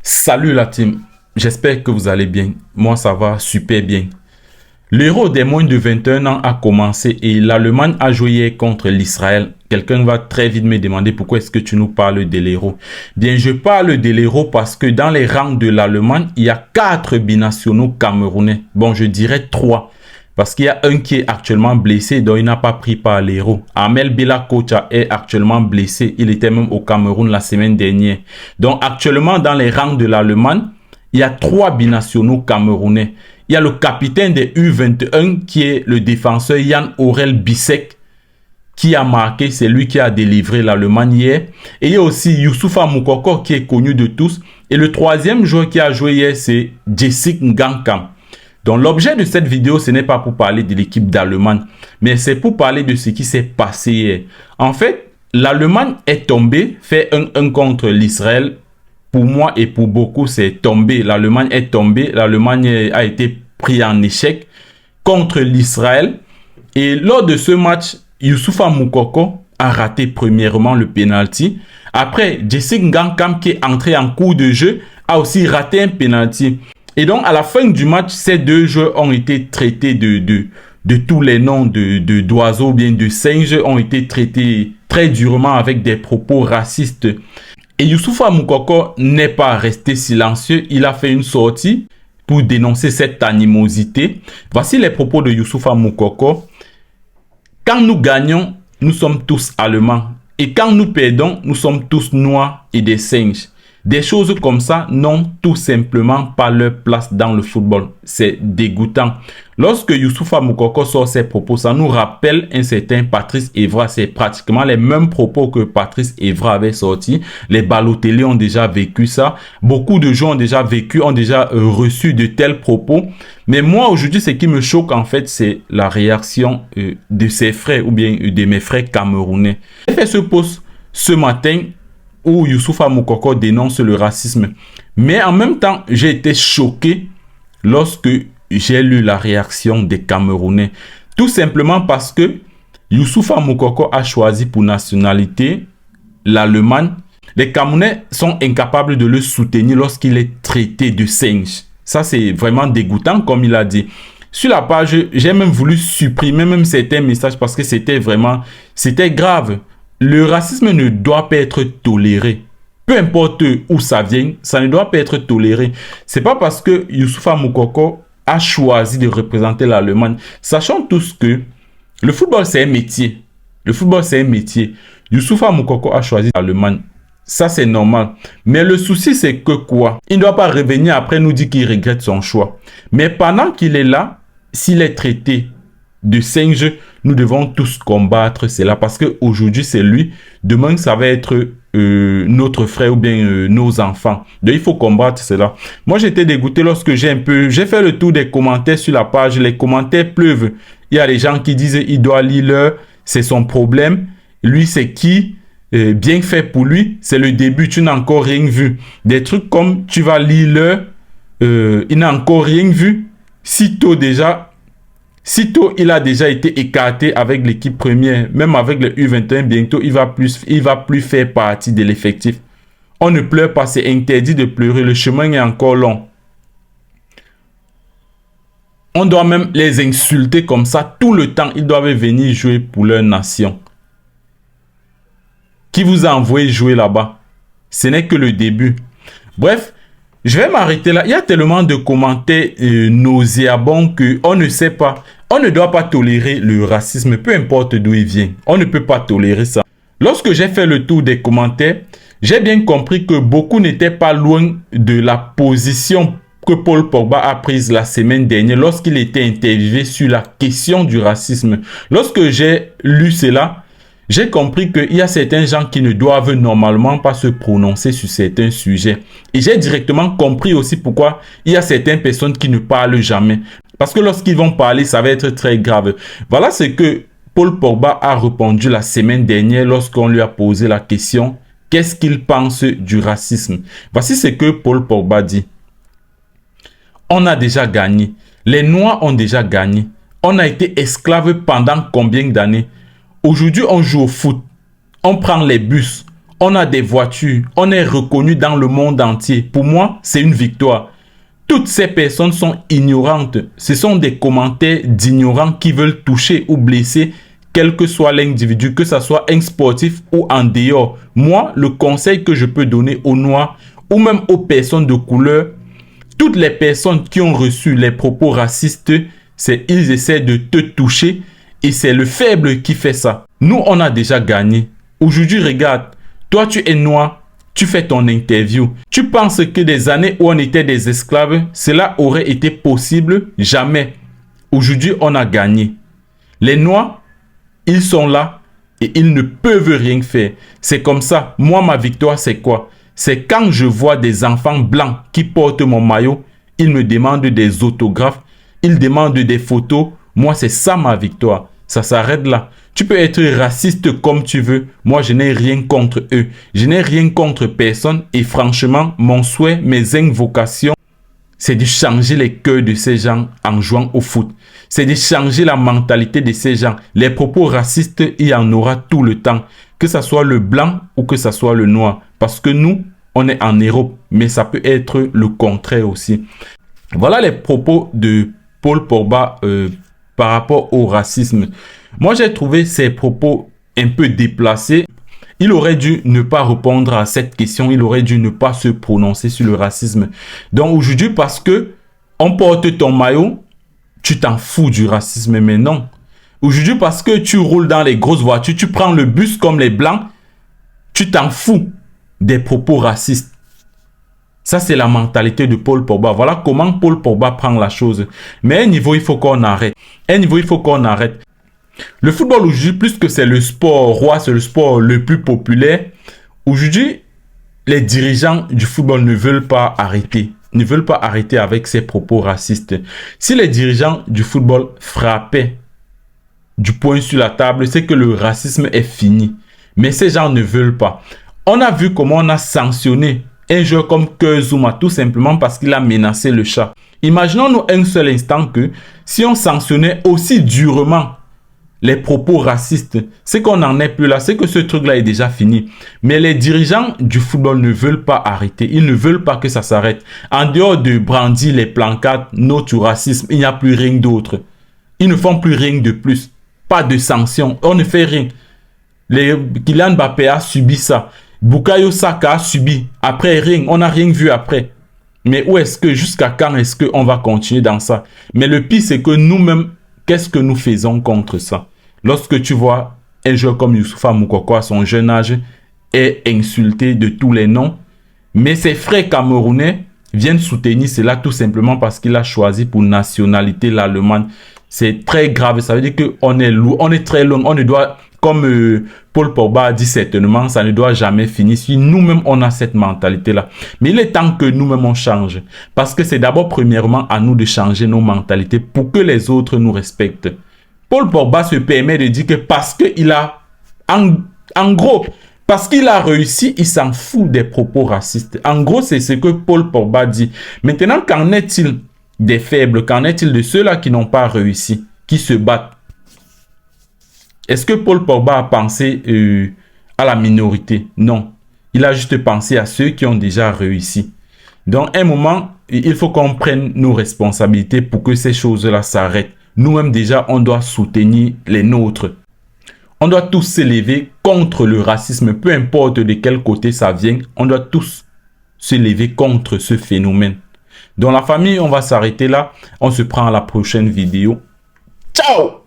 Salut la team, j'espère que vous allez bien. Moi ça va super bien. L'Euro des moins de 21 ans a commencé et l'Allemagne a joué hier contre l'Israël. Quelqu'un va très vite me demander pourquoi est-ce que tu nous parles de l'Euro. Bien, je parle de l'Euro parce que dans les rangs de l'Allemagne, il y a 4 binationaux camerounais. Bon, je dirais 3. Parce qu'il y a un qui est actuellement blessé, donc il n'a pas pris part à l'Euro. Amel Bella Kocha est actuellement blessé. Il était même au Cameroun la semaine dernière. Donc actuellement, dans les rangs de l'Allemagne, il y a 3 binationaux camerounais. Il y a le capitaine des U21 qui est le défenseur Yann Aurel Bissek qui a marqué, c'est lui qui a délivré l'Allemagne hier. Et il y a aussi Youssoufa Moukoko qui est connu de tous. Et le troisième joueur qui a joué hier, c'est Jessic Ngankam. Donc l'objet de cette vidéo, ce n'est pas pour parler de l'équipe d'Allemagne, mais c'est pour parler de ce qui s'est passé hier. En fait, l'Allemagne est tombée, fait 1-1 contre l'Israël. Pour moi et pour beaucoup, c'est tombé. L'Allemagne est tombée. L'Allemagne a été pris en échec contre l'Israël. Et lors de ce match, Youssoufa Moukoko a raté premièrement le penalty. Après, Jessic Ngankam qui est entré en cours de jeu a aussi raté un penalty. Et donc, à la fin du match, ces deux joueurs ont été traités de tous les noms d'oiseaux, bien de singes, ont été traités très durement avec des propos racistes. Et Youssoufa Moukoko n'est pas resté silencieux. Il a fait une sortie pour dénoncer cette animosité. Voici les propos de Youssoufa Moukoko. Quand nous gagnons, nous sommes tous Allemands. Et quand nous perdons, nous sommes tous noirs et des singes. Des choses comme ça n'ont tout simplement pas leur place dans le football. C'est dégoûtant. Lorsque Youssoufa Moukoko sort ses propos, ça nous rappelle un certain Patrice Evra. C'est pratiquement les mêmes propos que Patrice Evra avait sorti. Les Balotelli ont déjà vécu ça. Beaucoup de gens ont déjà vécu, ont déjà reçu de tels propos. Mais moi, aujourd'hui, ce qui me choque, en fait, c'est la réaction de ses frères ou bien de mes frères camerounais. J'ai fait ce post ce matin où Youssoufa Moukoko dénonce le racisme. Mais en même temps, j'ai été choqué lorsque j'ai lu la réaction des Camerounais. Tout simplement parce que Youssoufa Moukoko a choisi pour nationalité l'Allemagne. Les Camerounais sont incapables de le soutenir lorsqu'il est traité de singe. Ça, c'est vraiment dégoûtant, comme il a dit. Sur la page, j'ai même voulu supprimer même certains messages parce que c'était grave. Le racisme ne doit pas être toléré. Peu importe où ça vient, ça ne doit pas être toléré. C'est pas parce que Youssoufa Moukoko a choisi de représenter l'Allemagne. Sachant tous que le football, c'est un métier. Le football, c'est un métier. Youssoufa Moukoko a choisi l'Allemagne. Ça, c'est normal. Mais le souci, c'est que quoi? Il ne doit pas revenir après nous dire qu'il regrette son choix. Mais pendant qu'il est là, s'il est traité de singe, nous devons tous combattre cela parce qu'aujourd'hui c'est lui, demain ça va être notre frère ou bien nos enfants. Donc il faut combattre cela. Moi j'étais dégoûté lorsque j'ai fait le tour des commentaires sur la page. Les commentaires pleuvent. Il y a des gens qui disent il doit lire l'heure, c'est son problème. Lui c'est qui? Bien fait pour lui, c'est le début, tu n'as encore rien vu. Des trucs comme tu vas lire l'heure, il n'a encore rien vu. Sitôt, il a déjà été écarté avec l'équipe première, même avec le U21, bientôt, il va plus faire partie de l'effectif. On ne pleure pas, c'est interdit de pleurer, le chemin est encore long. On doit même les insulter comme ça tout le temps, ils doivent venir jouer pour leur nation. Qui vous a envoyé jouer là-bas? Ce n'est que le début. Bref, je vais m'arrêter là. Il y a tellement de commentaires nauséabonds qu'on ne sait pas. On ne doit pas tolérer le racisme, peu importe d'où il vient. On ne peut pas tolérer ça. Lorsque j'ai fait le tour des commentaires, j'ai bien compris que beaucoup n'étaient pas loin de la position que Paul Pogba a prise la semaine dernière lorsqu'il était interviewé sur la question du racisme. Lorsque j'ai lu cela, j'ai compris qu'il y a certains gens qui ne doivent normalement pas se prononcer sur certains sujets. Et j'ai directement compris aussi pourquoi il y a certaines personnes qui ne parlent jamais. Parce que lorsqu'ils vont parler, ça va être très grave. Voilà ce que Paul Pogba a répondu la semaine dernière lorsqu'on lui a posé la question « Qu'est-ce qu'il pense du racisme ?» Voici ce que Paul Pogba dit. « On a déjà gagné. Les Noirs ont déjà gagné. On a été esclaves pendant combien d'années? Aujourd'hui, on joue au foot. On prend les bus. on a des voitures, on est reconnu dans le monde entier. Pour moi, c'est une victoire. Toutes ces personnes sont ignorantes. Ce sont des commentaires d'ignorants qui veulent toucher ou blesser quel que soit l'individu, que ce soit un sportif ou en dehors. Moi, le conseil que je peux donner aux Noirs ou même aux personnes de couleur, toutes les personnes qui ont reçu les propos racistes, c'est ils essaient de te toucher et c'est le faible qui fait ça. Nous, on a déjà gagné. Aujourd'hui, regarde, toi tu es noir, tu fais ton interview. Tu penses que des années où on était des esclaves, cela aurait été possible? Jamais. Aujourd'hui, on a gagné. Les noirs, ils sont là et ils ne peuvent rien faire. C'est comme ça. Moi, ma victoire, c'est quoi? C'est quand je vois des enfants blancs qui portent mon maillot, ils me demandent des autographes, ils demandent des photos. Moi, c'est ça ma victoire. Ça s'arrête là. Tu peux être raciste comme tu veux. Moi, je n'ai rien contre eux. Je n'ai rien contre personne. Et franchement, mon souhait, mes invocations, c'est de changer les cœurs de ces gens en jouant au foot. C'est de changer la mentalité de ces gens. Les propos racistes, il y en aura tout le temps. Que ce soit le blanc ou que ce soit le noir. Parce que nous, on est en Europe. Mais ça peut être le contraire aussi. Voilà les propos de Paul Pogba par rapport au racisme. Moi, j'ai trouvé ces propos un peu déplacés. Il aurait dû ne pas répondre à cette question. Il aurait dû ne pas se prononcer sur le racisme. Donc aujourd'hui, parce que on porte ton maillot, tu t'en fous du racisme. Mais non. Aujourd'hui, parce que tu roules dans les grosses voitures, tu prends le bus comme les blancs, tu t'en fous des propos racistes. Ça, c'est la mentalité de Paul Pogba. Voilà comment Paul Pogba prend la chose. Mais à un niveau, il faut qu'on arrête. À un niveau, il faut qu'on arrête. Le football aujourd'hui, plus que c'est le sport roi, c'est le sport le plus populaire. Aujourd'hui, les dirigeants du football ne veulent pas arrêter. Ne veulent pas arrêter avec ces propos racistes. Si les dirigeants du football frappaient du poing sur la table, c'est que le racisme est fini. Mais ces gens ne veulent pas. On a vu comment on a sanctionné un joueur comme Kurt Zouma, tout simplement parce qu'il a menacé le chat. Imaginons-nous un seul instant que si on sanctionnait aussi durement les propos racistes, c'est qu'on n'en est plus là, c'est que ce truc-là est déjà fini. Mais les dirigeants du football ne veulent pas arrêter, ils ne veulent pas que ça s'arrête. En dehors de brandir les plancards, no to racisme, il n'y a plus rien d'autre. Ils ne font plus rien de plus. Pas de sanctions, on ne fait rien. Kylian Mbappé a subi ça. Bukayo Saka a subi. Après rien, on n'a rien vu après. Mais où est-ce que, jusqu'à quand est-ce qu'on va continuer dans ça? Mais le pire, c'est que nous-mêmes, qu'est-ce que nous faisons contre ça? Lorsque tu vois un joueur comme Youssoufa Moukoko à son jeune âge est insulté de tous les noms, mais ses frères camerounais viennent soutenir cela tout simplement parce qu'il a choisi pour nationalité l'Allemagne. C'est très grave. Ça veut dire qu'on est lourd, on est très long, on ne doit... Comme Paul Pogba a dit certainement, ça ne doit jamais finir si nous-mêmes on a cette mentalité-là. Mais il est temps que nous-mêmes on change. Parce que c'est d'abord premièrement à nous de changer nos mentalités pour que les autres nous respectent. Paul Pogba se permet de dire que parce qu'il a, en gros, parce qu'il a réussi, il s'en fout des propos racistes. En gros, c'est ce que Paul Pogba dit. Maintenant, qu'en est-il des faibles? Qu'en est-il de ceux-là qui n'ont pas réussi, qui se battent? Est-ce que Paul Pogba a pensé à la minorité? Non. Il a juste pensé à ceux qui ont déjà réussi. Donc, à un moment, il faut qu'on prenne nos responsabilités pour que ces choses-là s'arrêtent. Nous-mêmes, déjà, on doit soutenir les nôtres. On doit tous s'élever contre le racisme. Peu importe de quel côté ça vient, on doit tous s'élever contre ce phénomène. Dans la famille, on va s'arrêter là. On se prend à la prochaine vidéo. Ciao!